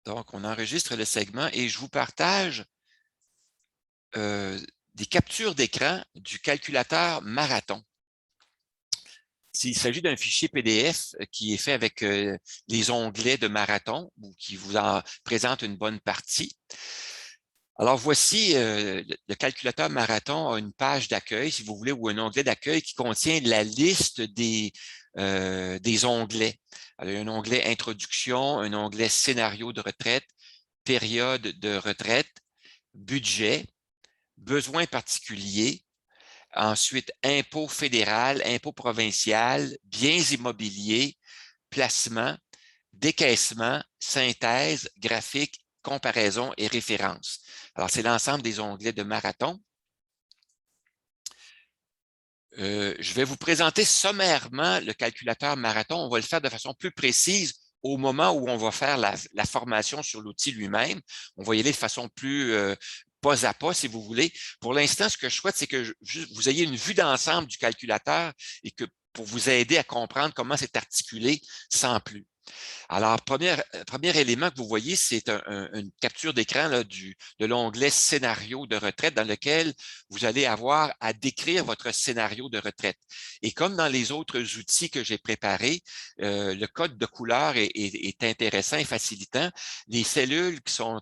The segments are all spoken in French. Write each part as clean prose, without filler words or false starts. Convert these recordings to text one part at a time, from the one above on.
Donc, on enregistre le segment et je vous partage des captures d'écran du calculateur Marathon. Il s'agit d'un fichier PDF qui est fait avec les onglets de Marathon ou qui vous en présente une bonne partie. Alors, voici le calculateur Marathon a une page d'accueil, si vous voulez, ou un onglet d'accueil qui contient la liste des onglets. Alors, il y a un onglet Introduction, un onglet Scénario de retraite, Période de retraite, Budget, Besoins particuliers, ensuite Impôt fédéral, Impôt provincial, Biens immobiliers, Placement, Décaissement, Synthèse, Graphique, Comparaison et Référence. Alors, c'est l'ensemble des onglets de Marathon. Je vais vous présenter sommairement le calculateur Marathon. On va le faire de façon plus précise au moment où on va faire la formation sur l'outil lui-même. On va y aller de façon plus pas à pas, si vous voulez. Pour l'instant, ce que je souhaite, c'est que vous ayez une vue d'ensemble du calculateur et que pour vous aider à comprendre comment c'est articulé sans plus. Alors, premier élément que vous voyez, c'est une capture d'écran de l'onglet Scénario de retraite dans lequel vous allez avoir à décrire votre scénario de retraite. Et comme dans les autres outils que j'ai préparés, le code de couleur est intéressant et facilitant. Les cellules qui sont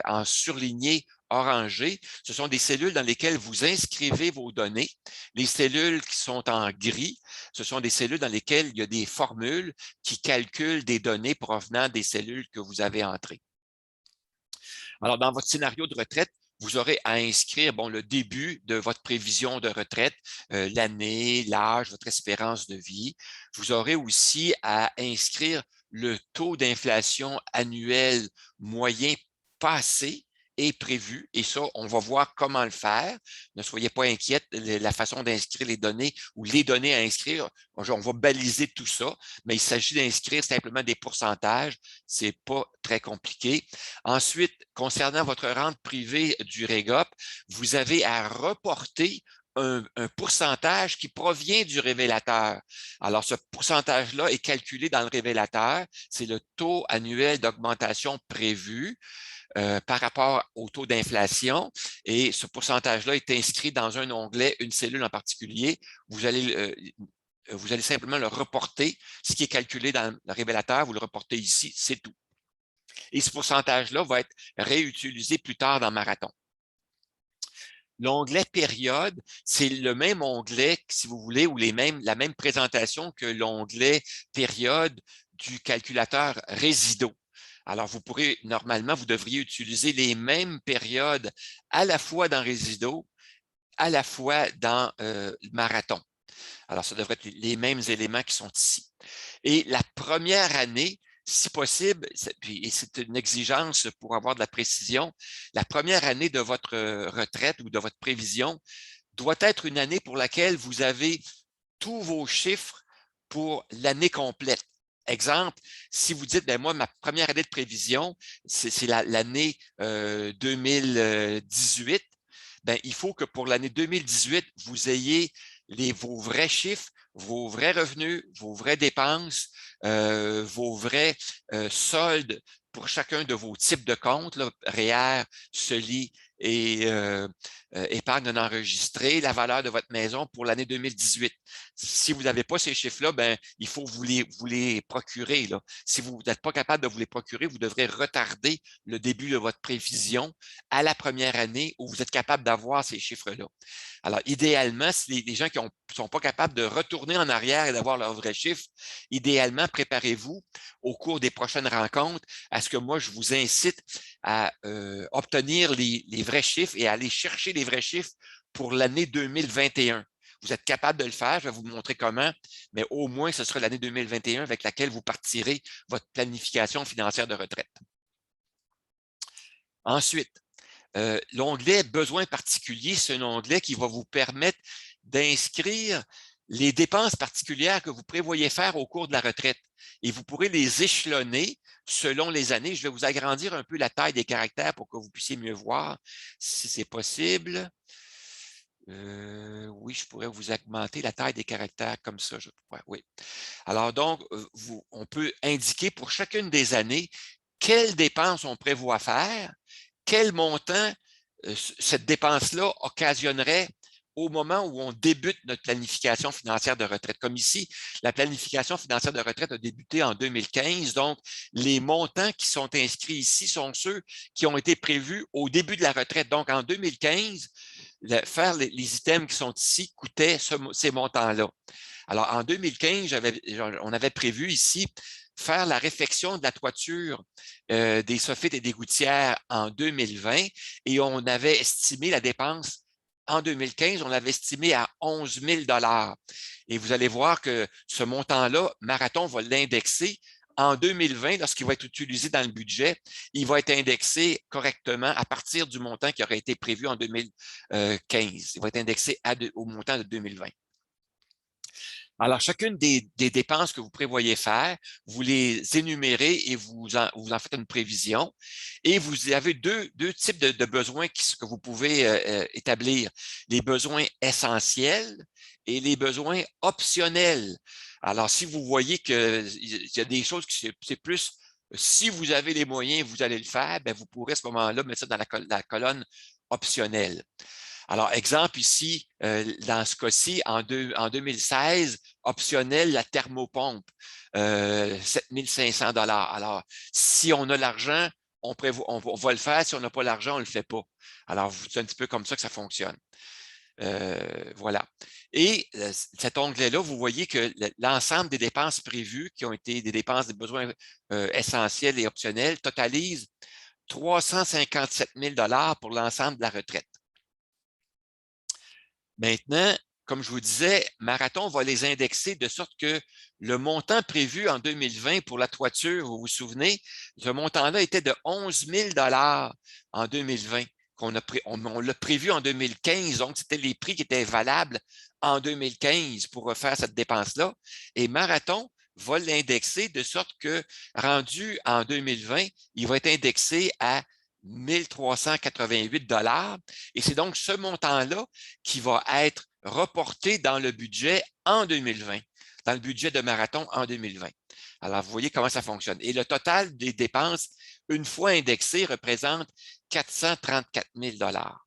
en surligné orangé, ce sont des cellules dans lesquelles vous inscrivez vos données. Les cellules qui sont en gris, ce sont des cellules dans lesquelles il y a des formules qui calculent des données provenant des cellules que vous avez entrées. Alors, dans votre scénario de retraite, vous aurez à inscrire le début de votre prévision de retraite, l'année, l'âge, votre espérance de vie. Vous aurez aussi à inscrire le taux d'inflation annuel moyen passé et prévu. Et ça, on va voir comment le faire. Ne soyez pas inquiète, la façon d'inscrire les données ou les données à inscrire, on va baliser tout ça, mais il s'agit d'inscrire simplement des pourcentages. C'est pas très compliqué. Ensuite, concernant votre rente privée du REGOP, vous avez à reporter un pourcentage qui provient du révélateur. Alors, ce pourcentage-là est calculé dans le révélateur. C'est le taux annuel d'augmentation prévu par rapport au taux d'inflation. Et ce pourcentage-là est inscrit dans un onglet, une cellule en particulier. Vous allez simplement le reporter. Ce qui est calculé dans le révélateur, vous le reportez ici, c'est tout. Et ce pourcentage-là va être réutilisé plus tard dans Marathon. L'onglet période, c'est le même onglet, si vous voulez, ou la même présentation que l'onglet période du calculateur Résido. Alors, normalement, vous devriez utiliser les mêmes périodes à la fois dans Résido, à la fois dans Marathon. Alors, ça devrait être les mêmes éléments qui sont ici. Et la première année, si possible, et c'est une exigence pour avoir de la précision, la première année de votre retraite ou de votre prévision doit être une année pour laquelle vous avez tous vos chiffres pour l'année complète. Exemple, si vous dites, moi, ma première année de prévision, c'est l'année 2018, il faut que pour l'année 2018, vous ayez vos vrais chiffres, vos vrais revenus, vos vraies dépenses, vos vrais soldes pour chacun de vos types de comptes, là, REER, SELI et épargne non enregistrée, la valeur de votre maison pour l'année 2018. Si vous n'avez pas ces chiffres-là, il faut vous les procurer. Là. Si vous n'êtes pas capable de vous les procurer, vous devrez retarder le début de votre prévision à la première année où vous êtes capable d'avoir ces chiffres-là. Alors, idéalement, si les gens qui ne sont pas capables de retourner en arrière et d'avoir leurs vrais chiffres, idéalement, préparez-vous au cours des prochaines rencontres à ce que moi, je vous incite à obtenir les vrais chiffres et à aller chercher les vrais chiffres pour l'année 2021. Vous êtes capable de le faire, je vais vous montrer comment, mais au moins, ce sera l'année 2021 avec laquelle vous partirez votre planification financière de retraite. Ensuite, l'onglet Besoins particuliers, c'est un onglet qui va vous permettre d'inscrire les dépenses particulières que vous prévoyez faire au cours de la retraite. Et vous pourrez les échelonner selon les années. Je vais vous agrandir un peu la taille des caractères pour que vous puissiez mieux voir si c'est possible. Oui, je pourrais vous augmenter la taille des caractères comme ça, je crois. Oui. Alors donc, on peut indiquer pour chacune des années quelles dépenses on prévoit faire, quel montant cette dépense-là occasionnerait au moment où on débute notre planification financière de retraite. Comme ici, la planification financière de retraite a débuté en 2015, donc les montants qui sont inscrits ici sont ceux qui ont été prévus au début de la retraite. Donc, en 2015, faire les items qui sont ici coûtait ces montants-là. Alors, en 2015, on avait prévu ici faire la réfection de la toiture des soffites et des gouttières en 2020 et on avait estimé la dépense en 2015, on l'avait estimé à 11 000 $. Et vous allez voir que ce montant-là, Marathon va l'indexer en 2020, lorsqu'il va être utilisé dans le budget, il va être indexé correctement à partir du montant qui aurait été prévu en 2015. Il va être indexé au montant de 2020. Alors, chacune des dépenses que vous prévoyez faire, vous les énumérez et vous en faites une prévision. Et vous avez deux types de besoins que vous pouvez établir. Les besoins essentiels et les besoins optionnels. Alors, si vous voyez qu'il y a des choses qui c'est plus, si vous avez les moyens, vous allez le faire, bien, vous pourrez à ce moment-là mettre ça dans la colonne optionnelle. Alors, exemple ici, dans ce cas-ci, en 2016, optionnel, la thermopompe, 7 500 $. Alors, si on a l'argent, on va le faire. Si on n'a pas l'argent, on ne le fait pas. Alors, c'est un petit peu comme ça que ça fonctionne. Voilà. Et cet onglet-là, vous voyez que l'ensemble des dépenses prévues, qui ont été des dépenses des besoins essentiels et optionnels, totalise 357 000 $ pour l'ensemble de la retraite. Maintenant, comme je vous disais, Marathon va les indexer de sorte que le montant prévu en 2020 pour la toiture, vous vous souvenez, ce montant-là était de 11 000 $ en 2020, on l'a prévu en 2015, donc c'était les prix qui étaient valables en 2015 pour refaire cette dépense-là. Et Marathon va l'indexer de sorte que, rendu en 2020, il va être indexé à 1 388 $. Et c'est donc ce montant-là qui va être reporté dans le budget en 2020, dans le budget de Marathon en 2020. Alors, vous voyez comment ça fonctionne. Et le total des dépenses, une fois indexé, représente 434 000 $.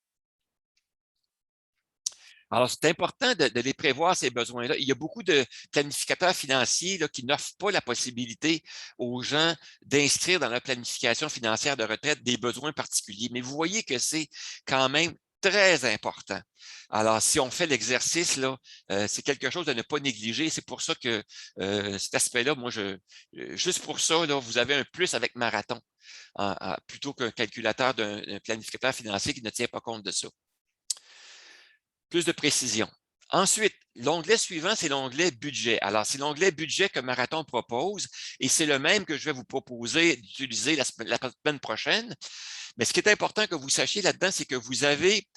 Alors, c'est important de les prévoir, ces besoins-là. Il y a beaucoup de planificateurs financiers là, qui n'offrent pas la possibilité aux gens d'inscrire dans leur planification financière de retraite des besoins particuliers. Mais vous voyez que c'est quand même très important. Alors, si on fait l'exercice, là, c'est quelque chose de ne pas négliger. C'est pour ça que cet aspect-là, moi, juste pour ça, là, vous avez un plus avec Marathon, plutôt qu'un calculateur d'un planificateur financier qui ne tient pas compte de ça. Plus de précision. Ensuite, l'onglet suivant, c'est l'onglet budget. Alors, c'est l'onglet budget que Marathon propose et c'est le même que je vais vous proposer d'utiliser la semaine prochaine. Mais ce qui est important que vous sachiez là-dedans, c'est que vous avez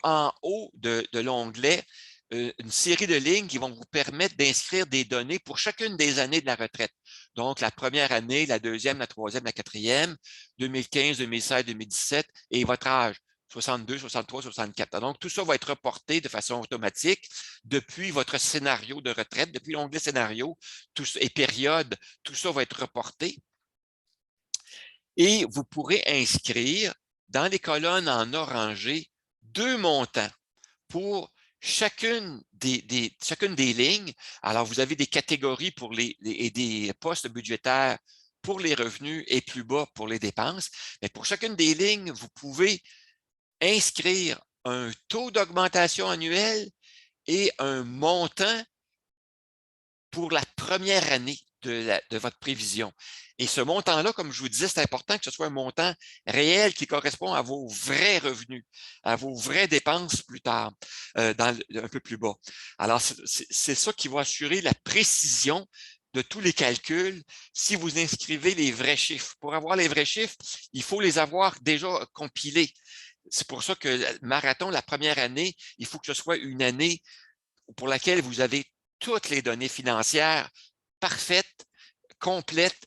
en haut de l'onglet une série de lignes qui vont vous permettre d'inscrire des données pour chacune des années de la retraite. Donc, la première année, la deuxième, la troisième, la quatrième, 2015, 2016, 2017 et votre âge. 62, 63, 64. Donc, tout ça va être reporté de façon automatique depuis votre scénario de retraite, depuis l'onglet scénario et période, tout ça va être reporté. Et vous pourrez inscrire dans les colonnes en orangé 2 montants pour chacune des lignes. Alors, vous avez des catégories pour et des postes budgétaires pour les revenus et plus bas pour les dépenses. Mais pour chacune des lignes, vous pouvez inscrire un taux d'augmentation annuel et un montant pour la première année de votre prévision. Et ce montant-là, comme je vous disais, c'est important que ce soit un montant réel qui correspond à vos vrais revenus, à vos vraies dépenses plus tard, un peu plus bas. Alors, c'est ça qui va assurer la précision de tous les calculs si vous inscrivez les vrais chiffres. Pour avoir les vrais chiffres, il faut les avoir déjà compilés. C'est pour ça que Marathon, la première année, il faut que ce soit une année pour laquelle vous avez toutes les données financières parfaites, complètes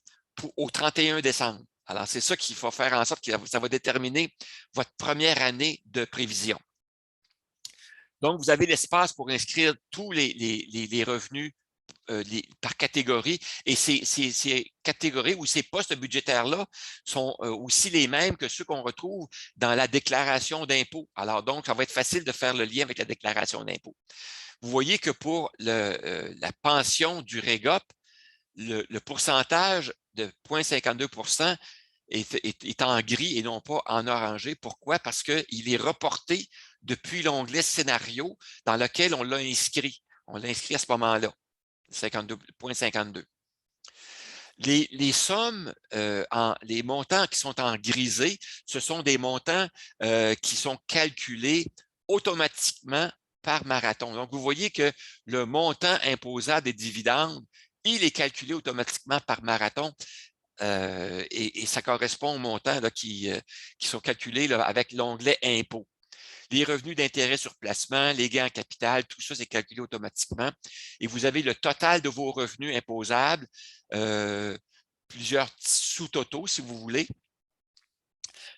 au 31 décembre. Alors, c'est ça qu'il faut faire en sorte que ça va déterminer votre première année de prévision. Donc, vous avez l'espace pour inscrire tous les revenus par catégorie. Et ces catégories ou ces postes budgétaires-là sont aussi les mêmes que ceux qu'on retrouve dans la déclaration d'impôt. Alors, donc, ça va être facile de faire le lien avec la déclaration d'impôt. Vous voyez que pour la pension du REGOP, le pourcentage de 0,52 est en gris et non pas en orangé. Pourquoi? Parce qu'il est reporté depuis l'onglet Scénario dans lequel on l'a inscrit. On l'a inscrit à ce moment-là, 0,52. Les sommes, les montants qui sont en grisé, ce sont des montants qui sont calculés automatiquement par Marathon. Donc, vous voyez que le montant imposable des dividendes, il est calculé automatiquement par Marathon et ça correspond aux montants là, qui sont calculés là, avec l'onglet Impôts. Les revenus d'intérêt sur placement, les gains en capital, tout ça, c'est calculé automatiquement. Et vous avez le total de vos revenus imposables, plusieurs sous-totaux, si vous voulez,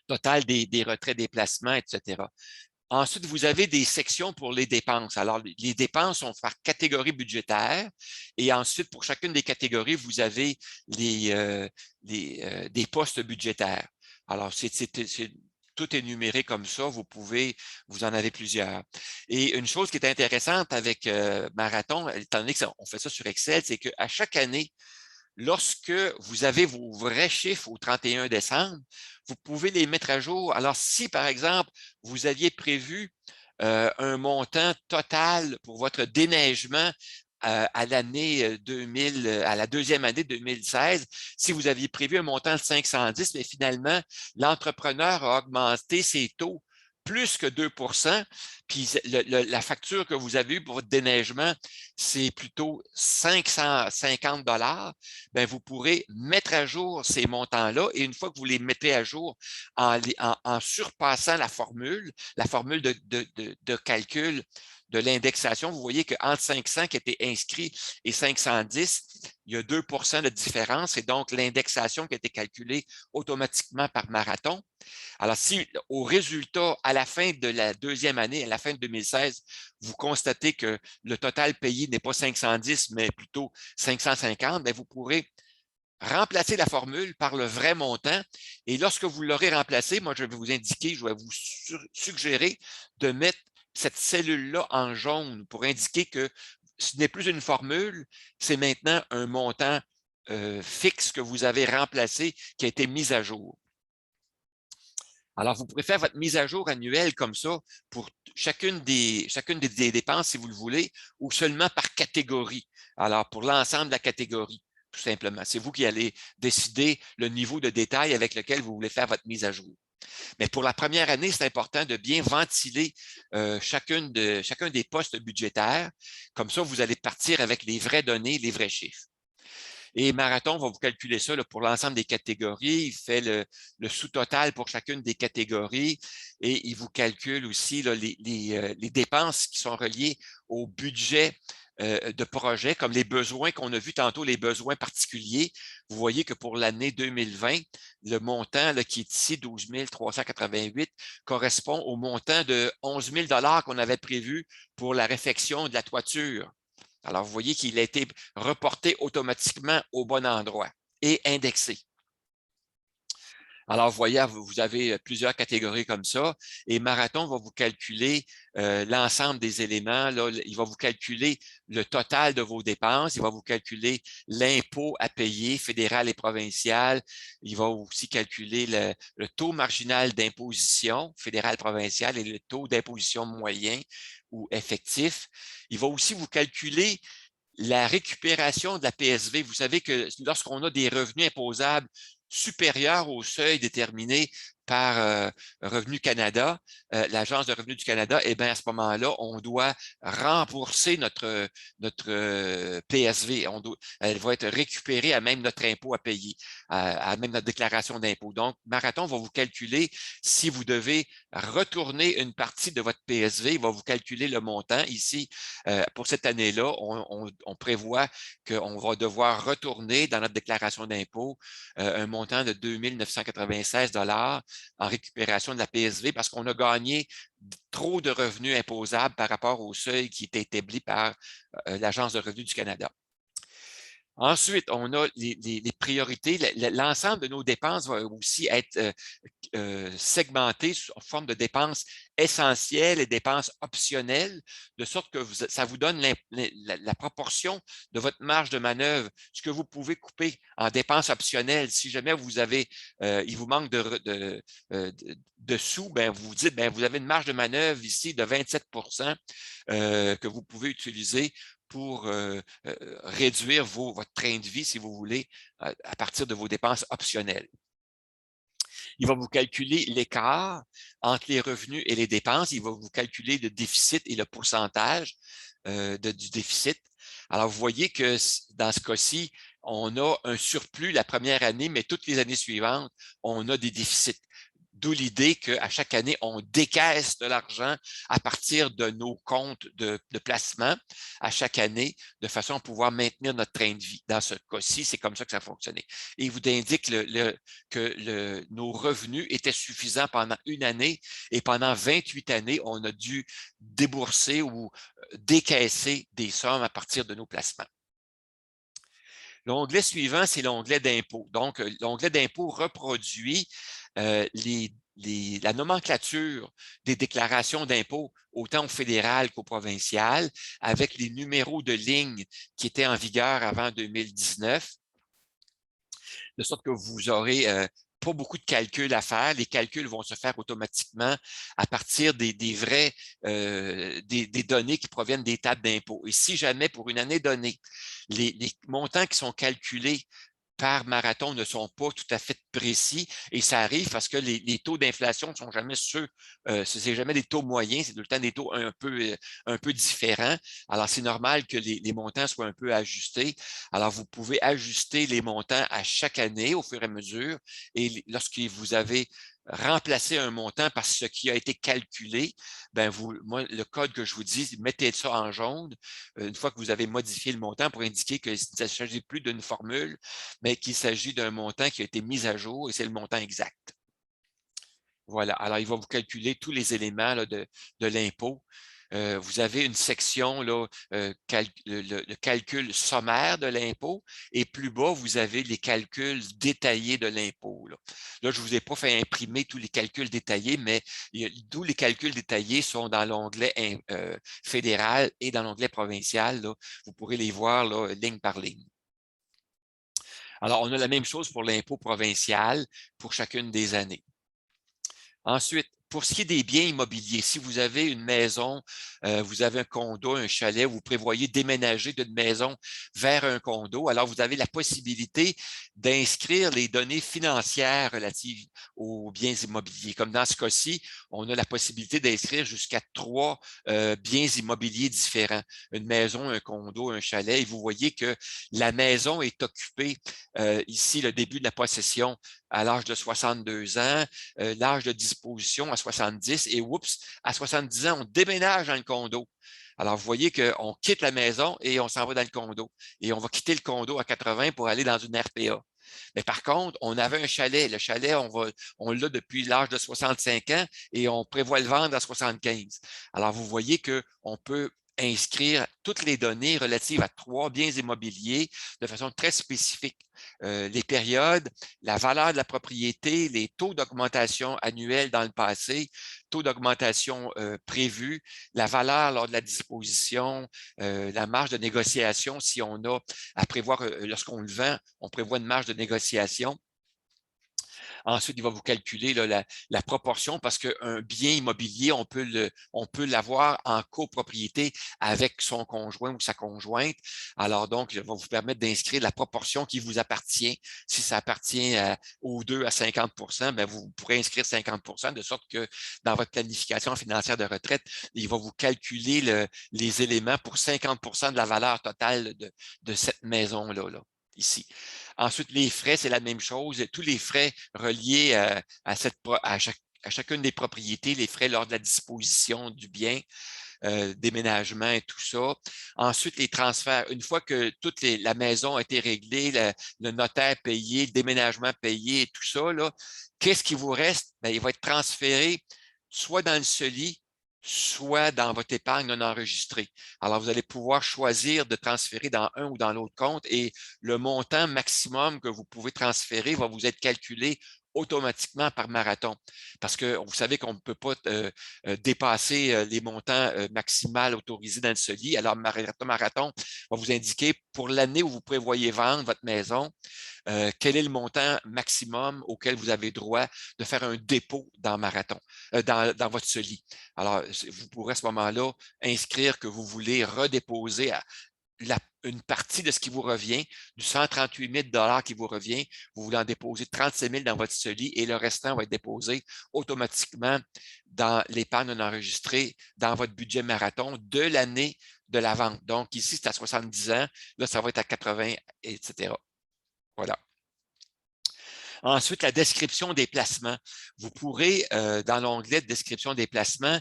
total des retraits, des placements, etc. Ensuite, vous avez des sections pour les dépenses. Alors, les dépenses sont par catégorie budgétaire et ensuite, pour chacune des catégories, vous avez des postes budgétaires. Alors, tout est numéré comme ça. Vous en avez plusieurs. Et une chose qui est intéressante avec Marathon, étant donné qu'on fait ça sur Excel, c'est qu'à chaque année, lorsque vous avez vos vrais chiffres au 31 décembre, vous pouvez les mettre à jour. Alors, si, par exemple, vous aviez prévu un montant total pour votre déneigement à l'année 2000, à la deuxième année 2016, si vous aviez prévu un montant de 510, mais finalement, l'entrepreneur a augmenté ses taux plus que 2 puis la facture que vous avez eue pour votre déneigement, c'est plutôt 550 bien, vous pourrez mettre à jour ces montants-là et une fois que vous les mettez à jour en surpassant la formule de calcul de l'indexation, vous voyez qu'entre 500 qui était inscrit et 510, il y a 2 de différence et donc l'indexation qui a été calculée automatiquement par Marathon. Alors, si au résultat, à la fin de la deuxième année, à la fin de 2016, vous constatez que le total payé n'est pas 510, mais plutôt 550, bien, vous pourrez remplacer la formule par le vrai montant. Et lorsque vous l'aurez remplacé, moi, je vais vous indiquer, je vais vous suggérer de mettre cette cellule-là en jaune pour indiquer que ce n'est plus une formule, c'est maintenant un montant fixe que vous avez remplacé, qui a été mis à jour. Alors, vous pourrez faire votre mise à jour annuelle comme ça pour chacune des dépenses, si vous le voulez, ou seulement par catégorie. Alors, pour l'ensemble de la catégorie, tout simplement. C'est vous qui allez décider le niveau de détail avec lequel vous voulez faire votre mise à jour. Mais pour la première année, c'est important de bien ventiler chacun des postes budgétaires. Comme ça, vous allez partir avec les vraies données, les vrais chiffres. Et Marathon va vous calculer ça là, pour l'ensemble des catégories. Il fait le sous-total pour chacune des catégories et il vous calcule aussi là, les dépenses qui sont reliées au budget de projet, comme les besoins qu'on a vus tantôt, les besoins particuliers. Vous voyez que pour l'année 2020, le montant là, qui est ici, 12 388, correspond au montant de 11 000 qu'on avait prévu pour la réfection de la toiture. Alors, vous voyez qu'il a été reporté automatiquement au bon endroit et indexé. Alors, vous voyez, vous avez plusieurs catégories comme ça et Marathon va vous calculer l'ensemble des éléments. Là, il va vous calculer le total de vos dépenses. Il va vous calculer l'impôt à payer fédéral et provincial. Il va aussi calculer le taux marginal d'imposition fédéral-provincial et le taux d'imposition moyen ou effectif. Il va aussi vous calculer la récupération de la PSV. Vous savez que lorsqu'on a des revenus imposables supérieurs au seuil déterminé par Revenu Canada, l'Agence de revenus du Canada, eh bien, à ce moment-là, on doit rembourser notre PSV. Elle va être récupérée à même notre impôt à payer, à même notre déclaration d'impôt. Donc, Marathon va vous calculer si vous devez retourner une partie de votre PSV, il va vous calculer le montant. Ici, pour cette année-là, on prévoit qu'on va devoir retourner dans notre déclaration d'impôt un montant de 2 996 en récupération de la PSV parce qu'on a gagné trop de revenus imposables par rapport au seuil qui était établi par l'Agence de revenus du Canada. Ensuite, on a les priorités. L'ensemble de nos dépenses va aussi être segmenté sous forme de dépenses essentielles et dépenses optionnelles, de sorte que ça vous donne la proportion de votre marge de manœuvre, ce que vous pouvez couper en dépenses optionnelles. Si jamais il vous manque de sous, ben, vous vous dites, ben, vous avez une marge de manœuvre ici de 27 que vous pouvez utiliser pour réduire votre train de vie, si vous voulez, à partir de vos dépenses optionnelles. Il va vous calculer l'écart entre les revenus et les dépenses. Il va vous calculer le déficit et le pourcentage du déficit. Alors, vous voyez que dans ce cas-ci, on a un surplus la première année, mais toutes les années suivantes, on a des déficits. D'où l'idée qu'à chaque année, on décaisse de l'argent à partir de nos comptes de placement à chaque année, de façon à pouvoir maintenir notre train de vie. Dans ce cas-ci, c'est comme ça que ça fonctionnait. Et il vous indique que nos revenus étaient suffisants pendant une année et pendant 28 années, on a dû débourser ou décaisser des sommes à partir de nos placements. L'onglet suivant, c'est l'onglet d'impôt. Donc, l'onglet d'impôt reproduit la nomenclature des déclarations d'impôt, autant au fédéral qu'au provincial, avec les numéros de ligne qui étaient en vigueur avant 2019, de sorte que vous aurez pas beaucoup de calculs à faire. Les calculs vont se faire automatiquement à partir des données qui proviennent des tables d'impôt. Et si jamais, pour une année donnée, les montants qui sont calculés par marathon ne sont pas tout à fait précis et ça arrive parce que les taux d'inflation ne sont jamais c'est jamais des taux moyens, c'est tout le temps des taux un peu différents. Alors, c'est normal que les montants soient un peu ajustés. Alors, vous pouvez ajuster les montants à chaque année au fur et à mesure et lorsque vous avez remplacer un montant par ce qui a été calculé, ben moi, le code que je vous dis, mettez ça en jaune une fois que vous avez modifié le montant pour indiquer qu'il ne s'agit plus d'une formule, mais qu'il s'agit d'un montant qui a été mis à jour et c'est le montant exact. Voilà. Alors, il va vous calculer tous les éléments là, de l'impôt. Vous avez une section, là, le calcul sommaire de l'impôt, et plus bas, vous avez les calculs détaillés de l'impôt. Là, je ne vous ai pas fait imprimer tous les calculs détaillés, mais tous les calculs détaillés sont dans l'onglet fédéral et dans l'onglet provincial. Là. Vous pourrez les voir là, ligne par ligne. Alors, on a la même chose pour l'impôt provincial pour chacune des années. Ensuite, pour ce qui est des biens immobiliers, si vous avez une maison, vous avez un condo, un chalet, vous prévoyez déménager d'une maison vers un condo, alors vous avez la possibilité d'inscrire les données financières relatives aux biens immobiliers. Comme dans ce cas-ci, on a la possibilité d'inscrire jusqu'à 3 biens immobiliers différents, une maison, un condo, un chalet, et vous voyez que la maison est occupée, ici, le début de la possession à l'âge de 62 ans, l'âge de disposition à 70 et oups, à 70 ans, on déménage dans le condo. Alors, vous voyez qu'on quitte la maison et on s'en va dans le condo. Et on va quitter le condo à 80 pour aller dans une RPA. Mais par contre, on avait un chalet. Le chalet, on l'a depuis l'âge de 65 ans et on prévoit le vendre à 75. Alors, vous voyez qu'on peut inscrire toutes les données relatives à 3 biens immobiliers de façon très spécifique. Les périodes, la valeur de la propriété, les taux d'augmentation annuels dans le passé, taux d'augmentation prévus, la valeur lors de la disposition, la marge de négociation, si on a à prévoir, lorsqu'on le vend, on prévoit une marge de négociation. Ensuite, il va vous calculer là, la proportion parce qu'un bien immobilier, on peut l'avoir en copropriété avec son conjoint ou sa conjointe. Alors donc, il va vous permettre d'inscrire la proportion qui vous appartient. Si ça appartient aux deux à 50 bien, vous pourrez inscrire 50 de sorte que dans votre planification financière de retraite, il va vous calculer les éléments pour 50 de la valeur totale de cette maison-là, ici. Ensuite, les frais, c'est la même chose. Tous les frais reliés à chacune des propriétés, les frais lors de la disposition du bien, déménagement et tout ça. Ensuite, les transferts. Une fois que la maison a été réglée, le notaire payé, le déménagement payé et tout ça, qu'est-ce qui vous reste? Bien, il va être transféré soit dans le CELI soit dans votre épargne non enregistrée. Alors, vous allez pouvoir choisir de transférer dans un ou dans l'autre compte et le montant maximum que vous pouvez transférer va vous être calculé automatiquement par Marathon. Parce que vous savez qu'on ne peut pas dépasser les montants maximaux autorisés dans le CELI. Alors, Marathon va vous indiquer pour l'année où vous prévoyez vendre votre maison, quel est le montant maximum auquel vous avez droit de faire un dépôt dans Marathon, dans votre CELI. Alors, vous pourrez à ce moment-là inscrire que vous voulez redéposer une partie de ce qui vous revient, du 138 000 qui vous revient, vous voulez en déposer 36 000 dans votre CELI et le restant va être déposé automatiquement dans l'épargne non enregistrée, dans votre budget Marathon de l'année de la vente. Donc, ici, c'est à 70 ans, là, ça va être à 80, etc. Voilà. Ensuite, la description des placements. Vous pourrez, dans l'onglet de description des placements,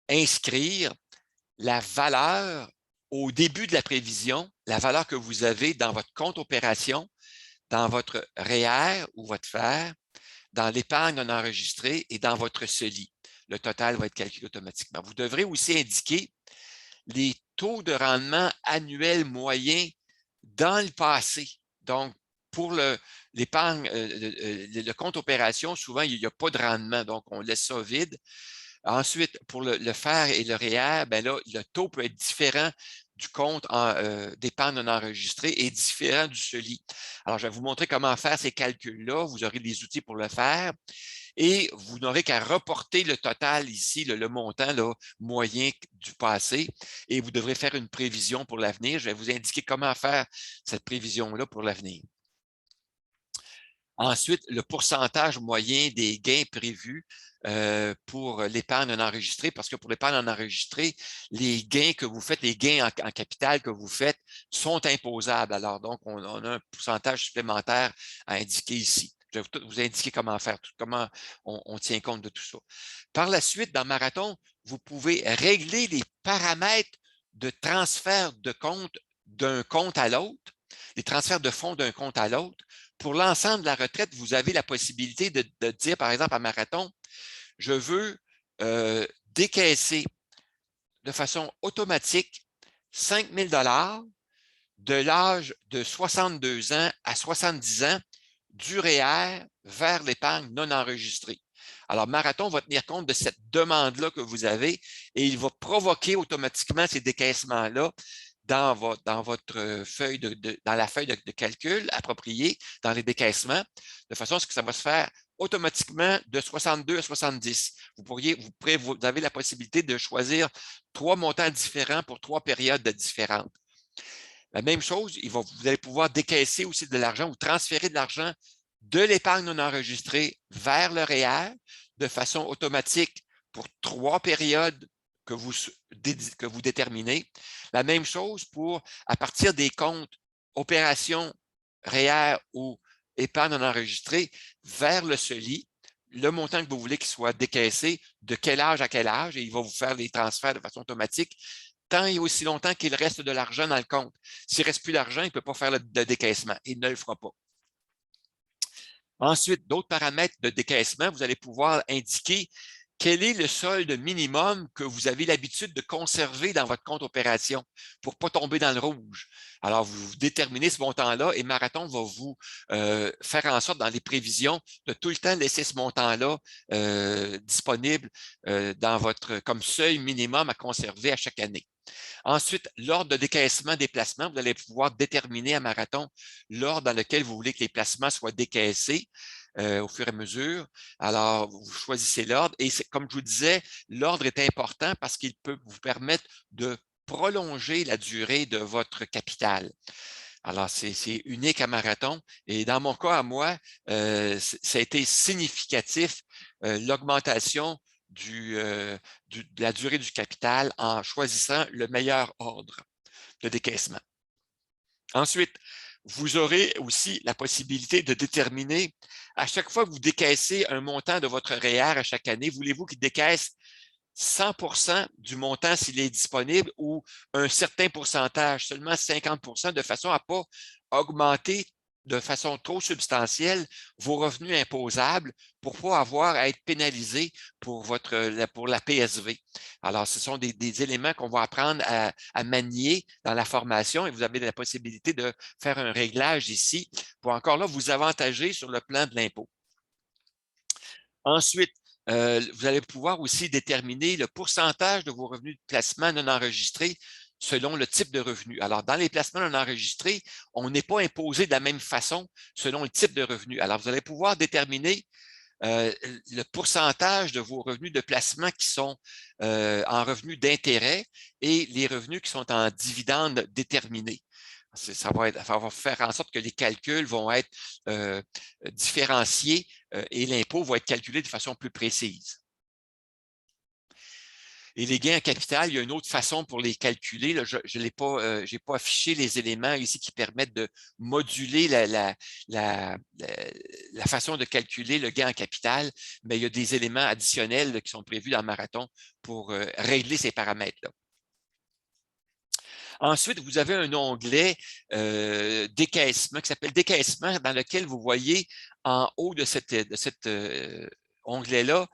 inscrire la valeur au début de la prévision, la valeur que vous avez dans votre compte opération, dans votre REER ou votre FER, dans l'épargne non enregistrée et dans votre CELI. Le total va être calculé automatiquement. Vous devrez aussi indiquer les taux de rendement annuels moyens dans le passé. Donc, pour l'épargne, le compte opération, souvent, il n'y a pas de rendement, donc on laisse ça vide. Ensuite, pour le FER et le REER, ben là, le taux peut être différent du compte d'épargne non enregistré et différent du CELI. Alors, je vais vous montrer comment faire ces calculs-là. Vous aurez des outils pour le faire et vous n'aurez qu'à reporter le total ici, le montant là, moyen du passé, et vous devrez faire une prévision pour l'avenir. Je vais vous indiquer comment faire cette prévision-là pour l'avenir. Ensuite, le pourcentage moyen des gains prévus pour l'épargne non enregistrée, parce que pour l'épargne non enregistrée, les gains que vous faites, les gains en capital que vous faites sont imposables. Alors, donc, on a un pourcentage supplémentaire à indiquer ici. Je vais vous indiquer comment faire, comment on tient compte de tout ça. Par la suite, dans Marathon, vous pouvez régler les paramètres de transfert de compte d'un compte à l'autre, les transferts de fonds d'un compte à l'autre. Pour l'ensemble de la retraite, vous avez la possibilité de dire, par exemple, à Marathon, je veux décaisser de façon automatique 5 000 de l'âge de 62 ans à 70 ans du REER vers l'épargne non enregistrée. Alors, Marathon va tenir compte de cette demande-là que vous avez et il va provoquer automatiquement ces décaissements-là dans votre feuille dans la feuille de calcul appropriée, dans les décaissements, de façon à ce que ça va se faire automatiquement de 62 à 70. Vous avez la possibilité de choisir 3 montants différents pour 3 périodes différentes. La même chose, vous allez pouvoir décaisser aussi de l'argent ou transférer de l'argent de l'épargne non enregistrée vers le REER de façon automatique pour 3 périodes que vous déterminez. La même chose pour, à partir des comptes opération REER ou épargne non enregistrée vers le CELI, le montant que vous voulez qu'il soit décaissé, de quel âge à quel âge, et il va vous faire les transferts de façon automatique tant et aussi longtemps qu'il reste de l'argent dans le compte. S'il ne reste plus d'argent, il ne peut pas faire le décaissement. Il ne le fera pas. Ensuite, d'autres paramètres de décaissement, vous allez pouvoir indiquer quel est le solde minimum que vous avez l'habitude de conserver dans votre compte opération pour ne pas tomber dans le rouge. Alors, vous déterminez ce montant-là et Marathon va vous faire en sorte, dans les prévisions, de tout le temps laisser ce montant-là disponible comme seuil minimum à conserver à chaque année. Ensuite, l'ordre de décaissement des placements, vous allez pouvoir déterminer à Marathon l'ordre dans lequel vous voulez que les placements soient décaissés au fur et à mesure. Alors, vous choisissez l'ordre et comme je vous disais, l'ordre est important parce qu'il peut vous permettre de prolonger la durée de votre capital. Alors, c'est unique à Marathon et dans mon cas, à moi, ça a été significatif, l'augmentation de la durée du capital en choisissant le meilleur ordre de décaissement. Ensuite, vous aurez aussi la possibilité de déterminer, à chaque fois que vous décaissez un montant de votre REER à chaque année, voulez-vous qu'il décaisse 100% du montant s'il est disponible ou un certain pourcentage, seulement 50%, de façon à ne pas augmenter de façon trop substantielle vos revenus imposables pour ne pas avoir à être pénalisé pour la PSV. Alors, ce sont des éléments qu'on va apprendre à manier dans la formation et vous avez la possibilité de faire un réglage ici pour encore là vous avantager sur le plan de l'impôt. Ensuite, vous allez pouvoir aussi déterminer le pourcentage de vos revenus de placement non enregistrés selon le type de revenu. Alors, dans les placements non enregistrés, on n'est pas imposé de la même façon selon le type de revenu. Alors, vous allez pouvoir déterminer le pourcentage de vos revenus de placement qui sont en revenus d'intérêt et les revenus qui sont en dividendes déterminés. Ça va faire en sorte que les calculs vont être différenciés et l'impôt va être calculé de façon plus précise. Et les gains en capital, il y a une autre façon pour les calculer. Là, je n'ai pas, j'ai pas affiché les éléments ici qui permettent de moduler la façon de calculer le gain en capital, mais il y a des éléments additionnels là, qui sont prévus dans le marathon pour régler ces paramètres-là. Ensuite, vous avez un onglet décaissement qui s'appelle décaissement dans lequel vous voyez en haut de cet onglet-là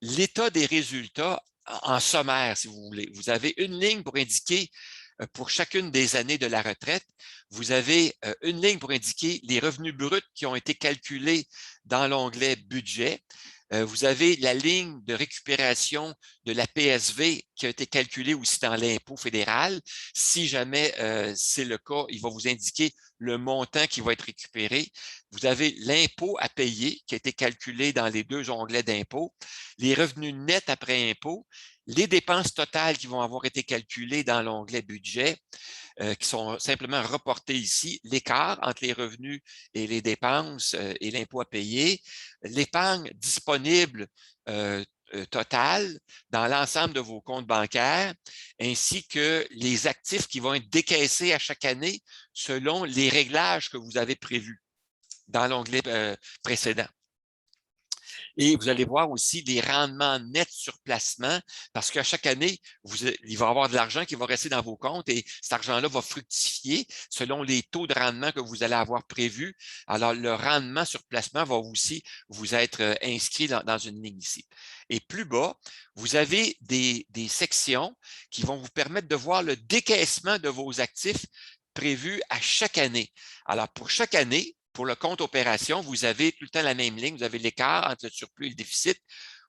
l'état des résultats en sommaire, si vous voulez. Vous avez une ligne pour indiquer pour chacune des années de la retraite. Vous avez une ligne pour indiquer les revenus bruts qui ont été calculés dans l'onglet budget. Vous avez la ligne de récupération de la PSV qui a été calculée aussi dans l'impôt fédéral. Si jamais c'est le cas, il va vous indiquer le montant qui va être récupéré. Vous avez l'impôt à payer qui a été calculé dans les deux onglets d'impôt, les revenus nets après impôt, les dépenses totales qui vont avoir été calculées dans l'onglet budget, qui sont simplement reportés ici, l'écart entre les revenus et les dépenses et l'impôt à payer, l'épargne disponible totale dans l'ensemble de vos comptes bancaires, ainsi que les actifs qui vont être décaissés à chaque année selon les réglages que vous avez prévus dans l'onglet précédent. Et vous allez voir aussi les rendements nets sur placement, parce qu'à chaque année, il va y avoir de l'argent qui va rester dans vos comptes et cet argent-là va fructifier selon les taux de rendement que vous allez avoir prévus. Alors, le rendement sur placement va aussi vous être inscrit dans une ligne ici. Et plus bas, vous avez des sections qui vont vous permettre de voir le décaissement de vos actifs prévus à chaque année. Alors, pour chaque année, pour le compte opération, vous avez tout le temps la même ligne. Vous avez l'écart entre le surplus et le déficit.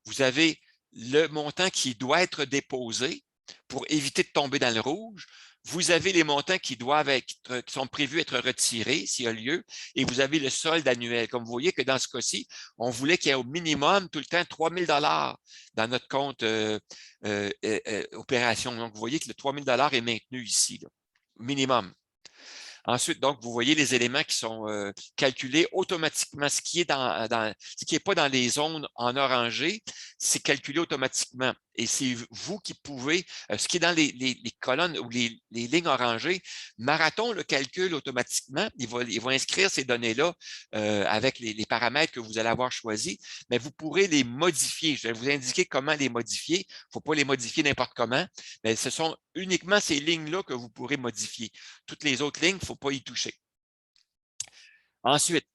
Vous avez le montant qui doit être déposé pour éviter de tomber dans le rouge. Vous avez les montants qui sont prévus être retirés s'il y a lieu. Et vous avez le solde annuel. Comme vous voyez que dans ce cas-ci, on voulait qu'il y ait au minimum tout le temps 3 000 $ dans notre compte opération. Donc, vous voyez que le 3 000 $ est maintenu ici, là, minimum. Ensuite, donc, vous voyez les éléments qui sont calculés automatiquement. Ce qui est pas dans les zones en orangé, c'est calculé automatiquement. Et c'est vous qui pouvez, ce qui est dans les colonnes ou les lignes orangées, Marathon le calcule automatiquement. Il va inscrire ces données-là avec les paramètres que vous allez avoir choisis, mais vous pourrez les modifier. Je vais vous indiquer comment les modifier. Il ne faut pas les modifier n'importe comment, mais ce sont uniquement ces lignes-là que vous pourrez modifier. Toutes les autres lignes, il ne faut pas y toucher. Ensuite,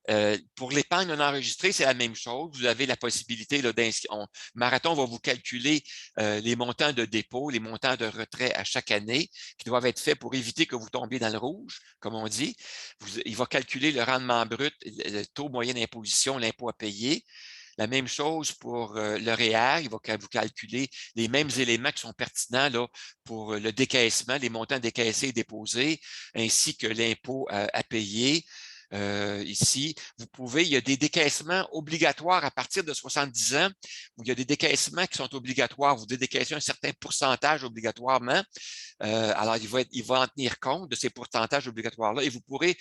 pour l'épargne non enregistrée, c'est la même chose. Vous avez la possibilité d'inscrire. Marathon va vous calculer les montants de dépôt, les montants de retrait à chaque année qui doivent être faits pour éviter que vous tombiez dans le rouge, comme on dit. Il va calculer le rendement brut, le taux moyen d'imposition, l'impôt à payer. La même chose pour le REER, il va vous calculer les mêmes éléments qui sont pertinents là, pour le décaissement, les montants décaissés et déposés, ainsi que l'impôt à payer. Ici, il y a des décaissements obligatoires à partir de 70 ans, où il y a des décaissements qui sont obligatoires. Vous devez décaisser un certain pourcentage obligatoirement. Alors, il va en tenir compte de ces pourcentages obligatoires-là et vous pourrez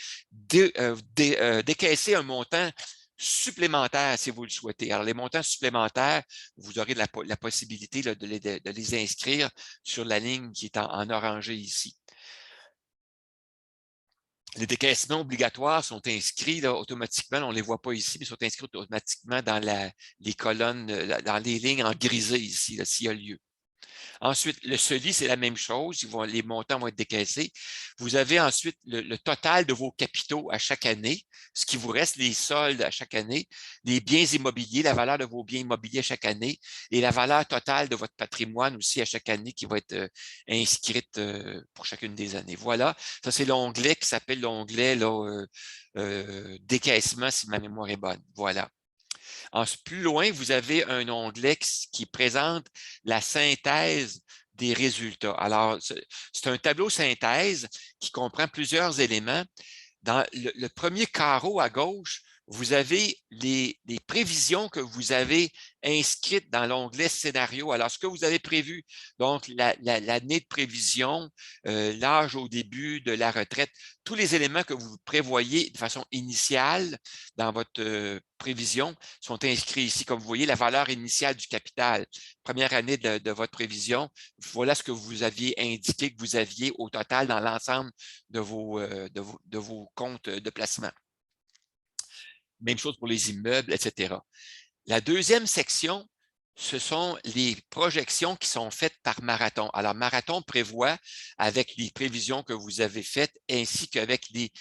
décaisser un montant supplémentaires si vous le souhaitez. Alors, les montants supplémentaires, vous aurez la possibilité là, de les inscrire sur la ligne qui est en orangé ici. Les décaissements obligatoires sont inscrits là, automatiquement, on ne les voit pas ici, mais sont inscrits automatiquement dans les colonnes, dans les lignes en grisé ici, s'il y a lieu. Ensuite, le CELI, c'est la même chose. Les montants vont être décaissés. Vous avez ensuite le total de vos capitaux à chaque année, ce qui vous reste, les soldes à chaque année, les biens immobiliers, la valeur de vos biens immobiliers à chaque année et la valeur totale de votre patrimoine aussi à chaque année qui va être inscrite pour chacune des années. Voilà, ça c'est l'onglet qui s'appelle l'onglet décaissement, si ma mémoire est bonne. Voilà. Plus loin, vous avez un onglet qui présente la synthèse des résultats. Alors, c'est un tableau synthèse qui comprend plusieurs éléments. Dans le premier carreau à gauche, vous avez les prévisions que vous avez inscrites dans l'onglet scénario. Alors, ce que vous avez prévu, donc l'année de prévision, l'âge au début de la retraite, tous les éléments que vous prévoyez de façon initiale dans votre prévision sont inscrits ici. Comme vous voyez, la valeur initiale du capital, première année de votre prévision, voilà ce que vous aviez indiqué que vous aviez au total dans l'ensemble de vos comptes de placement. Même chose pour les immeubles, etc. La deuxième section, ce sont les projections qui sont faites par Marathon. Alors, Marathon prévoit, avec les prévisions que vous avez faites, ainsi qu'avec les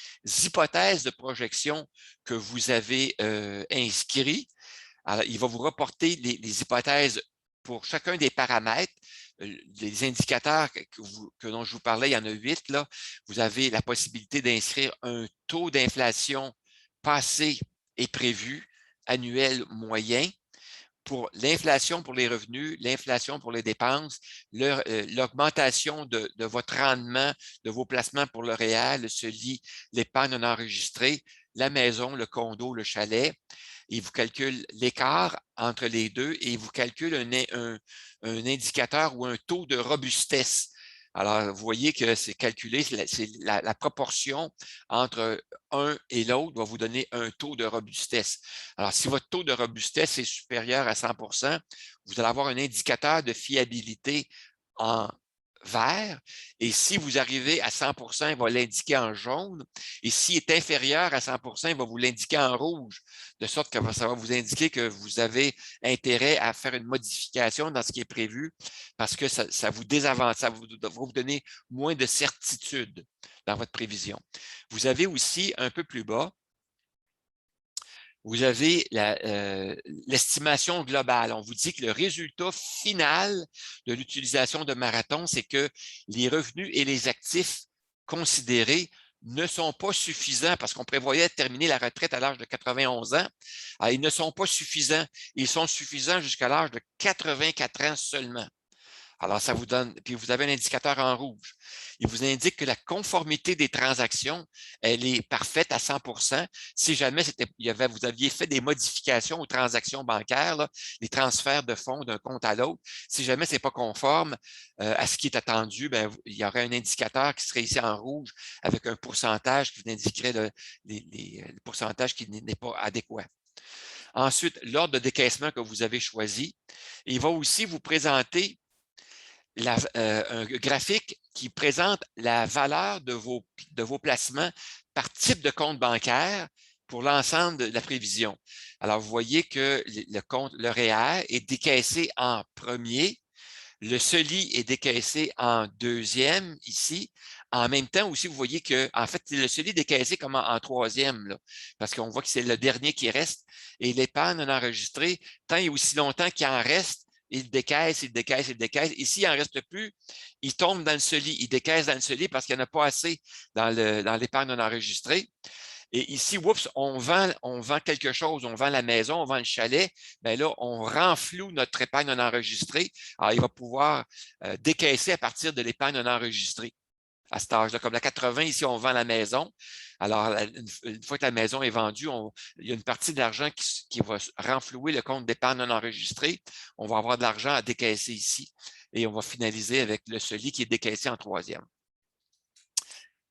hypothèses de projection que vous avez inscrites. Alors, il va vous reporter les hypothèses pour chacun des paramètres. Les indicateurs dont je vous parlais, il y en a 8. Là. Vous avez la possibilité d'inscrire un taux d'inflation passé et prévu, annuel moyen, pour l'inflation pour les revenus, l'inflation pour les dépenses, l'augmentation de votre rendement, de vos placements pour le réel, le CELI, l'épargne non enregistrée, la maison, le condo, le chalet. Il vous calcule l'écart entre les deux et il vous calcule un indicateur ou un taux de robustesse. Alors, vous voyez que c'est calculé, c'est la proportion entre un et l'autre va vous donner un taux de robustesse. Alors, si votre taux de robustesse est supérieur à 100 vous allez avoir un indicateur de fiabilité en vert. Et si vous arrivez à 100 il va l'indiquer en jaune. Et s'il est inférieur à 100 il va vous l'indiquer en rouge. De sorte que ça va vous indiquer que vous avez intérêt à faire une modification dans ce qui est prévu parce que ça vous désavantage, ça va vous donner moins de certitude dans votre prévision. Vous avez aussi un peu plus bas, vous avez l'estimation globale. On vous dit que le résultat final de l'utilisation de Marathon, c'est que les revenus et les actifs considérés ne sont pas suffisants parce qu'on prévoyait terminer la retraite à l'âge de 91 ans. Alors, ils ne sont pas suffisants. Ils sont suffisants jusqu'à l'âge de 84 ans seulement. Alors, ça vous donne, puis vous avez un indicateur en rouge. Il vous indique que la conformité des transactions, elle est parfaite à 100 si jamais vous aviez fait des modifications aux transactions bancaires, là, les transferts de fonds d'un compte à l'autre. Si jamais ce n'est pas conforme à ce qui est attendu, bien, il y aurait un indicateur qui serait ici en rouge avec un pourcentage qui vous indiquerait le pourcentage qui n'est pas adéquat. Ensuite, l'ordre de décaissement que vous avez choisi. Il va aussi vous présenter un graphique qui présente la valeur de vos placements par type de compte bancaire pour l'ensemble de la prévision. Alors, vous voyez que le REER est décaissé en premier, le CELI est décaissé en deuxième ici. En même temps aussi, vous voyez que, en fait, le CELI est décaissé comme en troisième, là, parce qu'on voit que c'est le dernier qui reste. Et l'épargne non enregistrée, tant et aussi longtemps qu'il en reste, il décaisse, il décaisse, il décaisse. Et s'il n'en reste plus, il tombe dans le CELI, il décaisse dans le CELI parce qu'il n'y en a pas assez dans l'épargne non enregistrée. Et ici, oups, on vend quelque chose, on vend la maison, on vend le chalet, bien là, on renfloue notre épargne non enregistrée. Alors, il va pouvoir décaisser à partir de l'épargne non enregistrée à cet âge-là. Comme la 80, ici, on vend la maison. Alors, une fois que la maison est vendue, il y a une partie de l'argent qui va renflouer le compte d'épargne non enregistrée. On va avoir de l'argent à décaisser ici et on va finaliser avec le CELI qui est décaissé en troisième.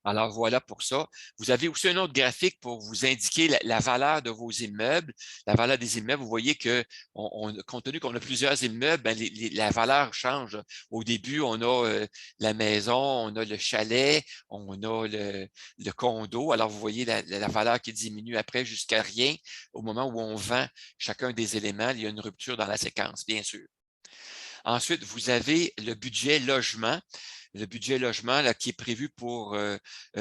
Alors, voilà pour ça. Vous avez aussi un autre graphique pour vous indiquer la valeur de vos immeubles. La valeur des immeubles, vous voyez que, compte tenu qu'on a plusieurs immeubles, ben, la valeur change. Au début, on a la maison, on a le chalet, on a le condo. Alors, vous voyez la valeur qui diminue après jusqu'à rien au moment où on vend chacun des éléments. Il y a une rupture dans la séquence, bien sûr. Ensuite, vous avez le budget logement. Le budget logement là, qui est prévu pour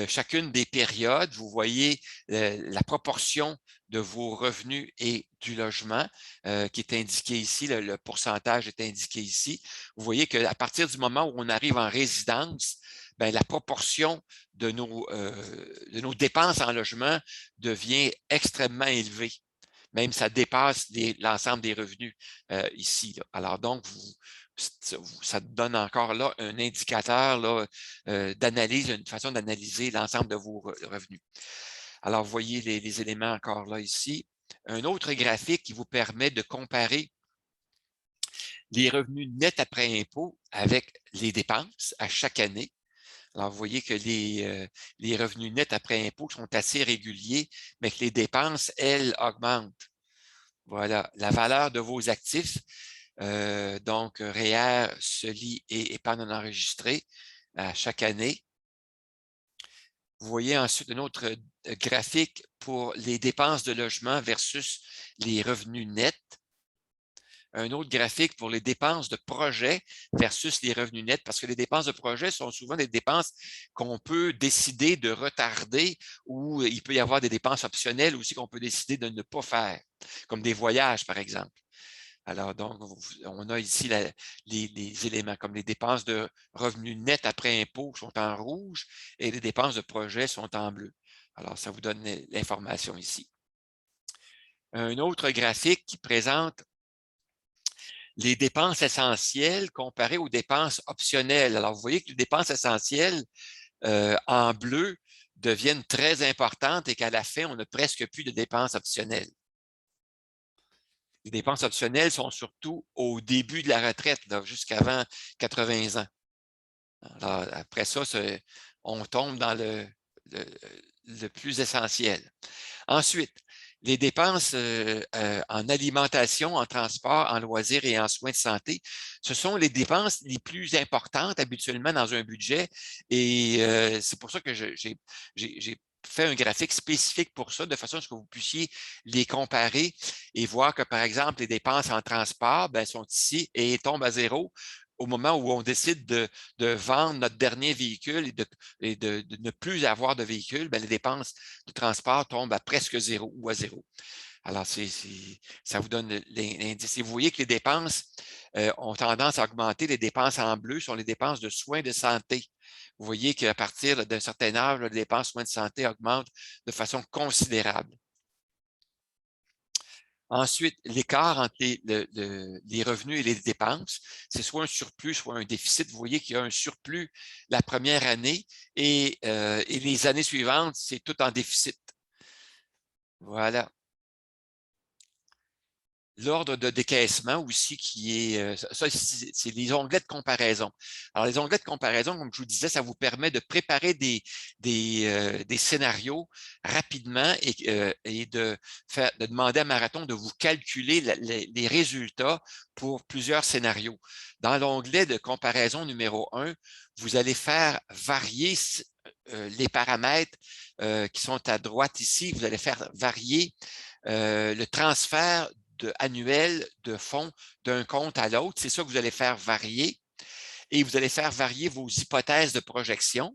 chacune des périodes. Vous voyez la proportion de vos revenus et du logement qui est indiqué ici. Le pourcentage est indiqué ici. Vous voyez qu'à partir du moment où on arrive en résidence, bien, la proportion de nos dépenses en logement devient extrêmement élevée. Même ça dépasse l'ensemble des revenus ici. Là. Alors donc, ça donne encore là un indicateur d'analyse, une façon d'analyser l'ensemble de vos revenus. Alors, vous voyez les éléments encore là ici. Un autre graphique qui vous permet de comparer les revenus nets après impôt avec les dépenses à chaque année. Alors, vous voyez que les revenus nets après impôt sont assez réguliers, mais que les dépenses, elles, augmentent. Voilà, la valeur de vos actifs, donc REER, CELI et épargne non enregistrée à chaque année. Vous voyez ensuite un autre graphique pour les dépenses de logement versus les revenus nets. Un autre graphique pour les dépenses de projet versus les revenus nets, parce que les dépenses de projet sont souvent des dépenses qu'on peut décider de retarder ou il peut y avoir des dépenses optionnelles aussi qu'on peut décider de ne pas faire, comme des voyages, par exemple. Alors, donc, on a ici les éléments comme les dépenses de revenus nets après impôt sont en rouge et les dépenses de projet sont en bleu. Alors, ça vous donne l'information ici. Un autre graphique qui présente les dépenses essentielles comparées aux dépenses optionnelles. Alors, vous voyez que les dépenses essentielles en bleu deviennent très importantes et qu'à la fin, on n'a presque plus de dépenses optionnelles. Les dépenses optionnelles sont surtout au début de la retraite, jusqu'avant 80 ans. Alors, après ça, on tombe dans le plus essentiel. Ensuite, les dépenses en alimentation, en transport, en loisirs et en soins de santé, ce sont les dépenses les plus importantes habituellement dans un budget et c'est pour ça que j'ai fait un graphique spécifique pour ça, de façon à ce que vous puissiez les comparer et voir que, par exemple, les dépenses en transport sont ici et tombent à zéro au moment où on décide de vendre notre dernier véhicule et de ne plus avoir de véhicule, les dépenses de transport tombent à presque zéro ou à zéro. Alors, ça vous donne l'indice. Et vous voyez que les dépenses ont tendance à augmenter. Les dépenses en bleu sont les dépenses de soins de santé. Vous voyez qu'à partir d'un certain âge, les dépenses de soins de santé augmentent de façon considérable. Ensuite, l'écart entre les revenus et les dépenses, c'est soit un surplus, soit un déficit. Vous voyez qu'il y a un surplus la première année et les années suivantes, c'est tout en déficit. Voilà. L'ordre de décaissement aussi qui est, ça c'est les onglets de comparaison. Alors les onglets de comparaison, comme je vous disais, ça vous permet de préparer des scénarios rapidement et de demander à Marathon de vous calculer les résultats pour plusieurs scénarios. Dans l'onglet de comparaison numéro 1, vous allez faire varier les paramètres qui sont à droite ici. Vous allez faire varier le transfert annuel de fonds d'un compte à l'autre. C'est ça que vous allez faire varier. Et vous allez faire varier vos hypothèses de projection.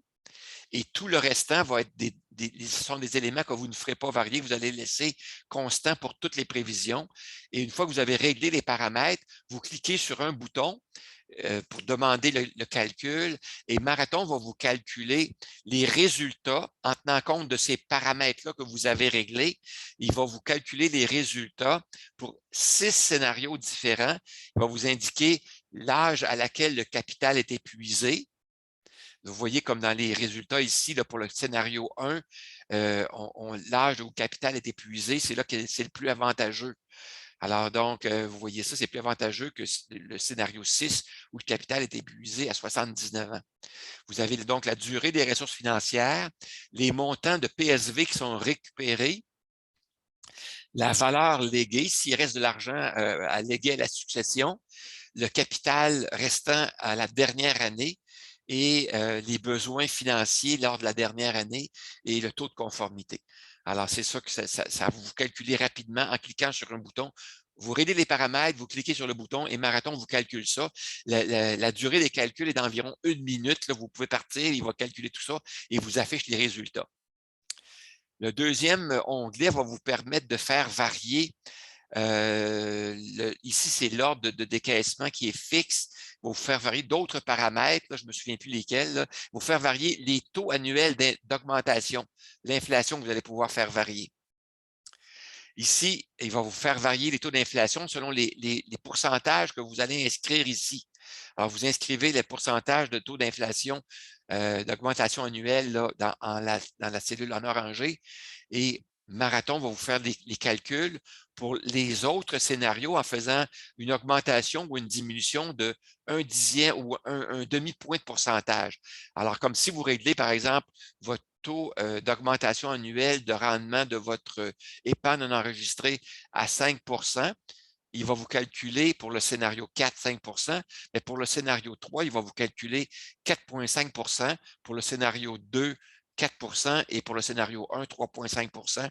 Et tout le restant va être ce sont des éléments que vous ne ferez pas varier, que vous allez laisser constants pour toutes les prévisions. Et une fois que vous avez réglé les paramètres, vous cliquez sur un bouton pour demander le calcul et Marathon va vous calculer les résultats en tenant compte de ces paramètres-là que vous avez réglés. Il va vous calculer les résultats pour 6 scénarios différents. Il va vous indiquer l'âge à laquelle le capital est épuisé. Vous voyez comme dans les résultats ici, là, pour le scénario 1, l'âge où le capital est épuisé, c'est là que c'est le plus avantageux. Alors donc, vous voyez ça, c'est plus avantageux que le scénario 6 où le capital est épuisé à 79 ans. Vous avez donc la durée des ressources financières, les montants de PSV qui sont récupérés, la valeur léguée, s'il reste de l'argent à léguer à la succession, le capital restant à la dernière année et les besoins financiers lors de la dernière année et le taux de conformité. Alors, c'est ça que ça vous calculez rapidement en cliquant sur un bouton. Vous réglez les paramètres, vous cliquez sur le bouton et Marathon vous calcule ça. La durée des calculs est d'environ 1 minute. Là, vous pouvez partir, il va calculer tout ça et vous affiche les résultats. Le deuxième onglet va vous permettre de faire varier. Ici, c'est l'ordre de décaissement qui est fixe. Il va vous faire varier d'autres paramètres. Là, je ne me souviens plus lesquels. Là. Il va vous faire varier les taux annuels d'augmentation, l'inflation que vous allez pouvoir faire varier. Ici, il va vous faire varier les taux d'inflation selon les pourcentages que vous allez inscrire ici. Alors, vous inscrivez les pourcentages de taux d'inflation, d'augmentation annuelle là, dans la cellule en orangé et Marathon va vous faire les calculs pour les autres scénarios en faisant une augmentation ou une diminution de 1/10 ou un demi-point de pourcentage. Alors, comme si vous réglez, par exemple, votre taux d'augmentation annuelle de rendement de votre épargne non enregistrée à 5 il va vous calculer pour le scénario 4, 5 mais pour le scénario 3, il va vous calculer 4,5 pour le scénario 2, 4 et pour le scénario 1, 3,5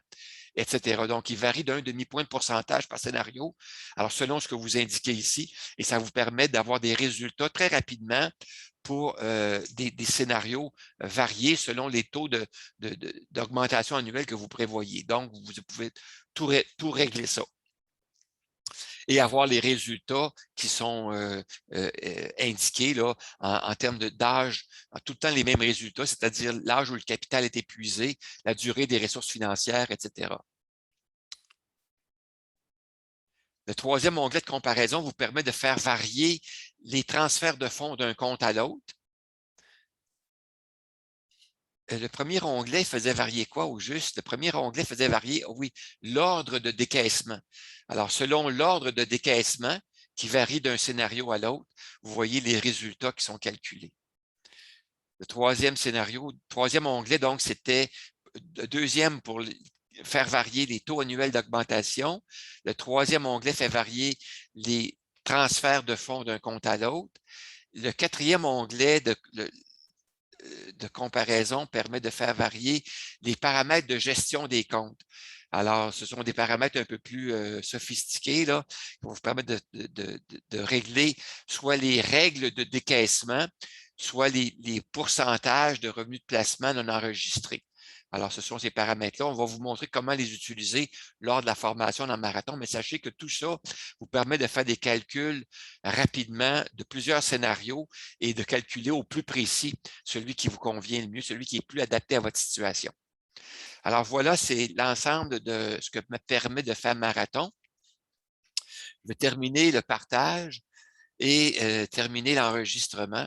etc. Donc, il varie d'un demi-point de pourcentage par scénario, alors selon ce que vous indiquez ici, et ça vous permet d'avoir des résultats très rapidement pour des scénarios variés selon les taux d'augmentation annuelle que vous prévoyez. Donc, vous pouvez tout régler ça et avoir les résultats qui sont indiqués là, en termes d'âge, tout le temps les mêmes résultats, c'est-à-dire l'âge où le capital est épuisé, la durée des ressources financières, etc. Le troisième onglet de comparaison vous permet de faire varier les transferts de fonds d'un compte à l'autre. Le premier onglet faisait varier quoi au juste? Le premier onglet faisait varier, oui, l'ordre de décaissement. Alors, selon l'ordre de décaissement, qui varie d'un scénario à l'autre, vous voyez les résultats qui sont calculés. Le troisième scénario, troisième onglet, donc, c'était le deuxième pour faire varier les taux annuels d'augmentation. Le troisième onglet fait varier les transferts de fonds d'un compte à l'autre. Le quatrième onglet de comparaison permet de faire varier les paramètres de gestion des comptes. Alors, ce sont des paramètres un peu plus sophistiqués là, qui vont vous permettre de régler soit les règles de décaissement, soit les pourcentages de revenus de placement non enregistrés. Alors, ce sont ces paramètres-là. On va vous montrer comment les utiliser lors de la formation dans le marathon, mais sachez que tout ça vous permet de faire des calculs rapidement de plusieurs scénarios et de calculer au plus précis celui qui vous convient le mieux, celui qui est plus adapté à votre situation. Alors voilà, c'est l'ensemble de ce que me permet de faire marathon. Je vais terminer le partage et terminer l'enregistrement.